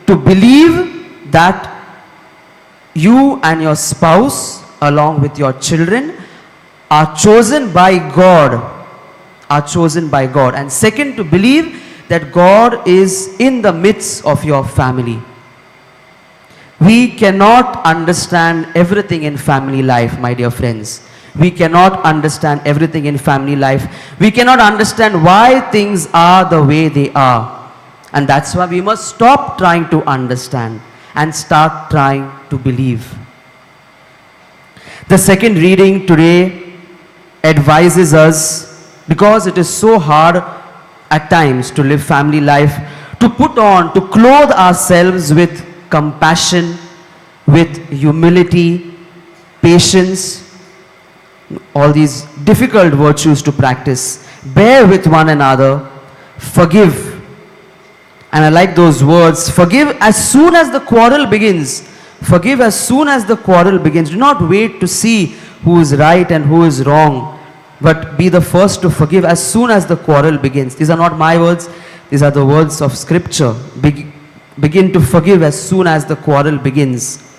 to believe that you and your spouse, along with your children, are chosen by God. Are chosen by God. And second, to believe that God is in the midst of your family. We cannot understand everything in family life, my dear friends. We cannot understand everything in family life. We cannot understand why things are the way they are. And that's why we must stop trying to understand and start trying to believe. The second reading today advises us, because it is so hard at times to live family life, to put on, to clothe ourselves with compassion, with humility, patience, all these difficult virtues to practice. Bear with one another, forgive. And I like those words, forgive as soon as the quarrel begins. Forgive as soon as the quarrel begins. Do not wait to see who is right and who is wrong, but be the first to forgive as soon as the quarrel begins. These are not my words, these are the words of Scripture. Begin to forgive as soon as the quarrel begins.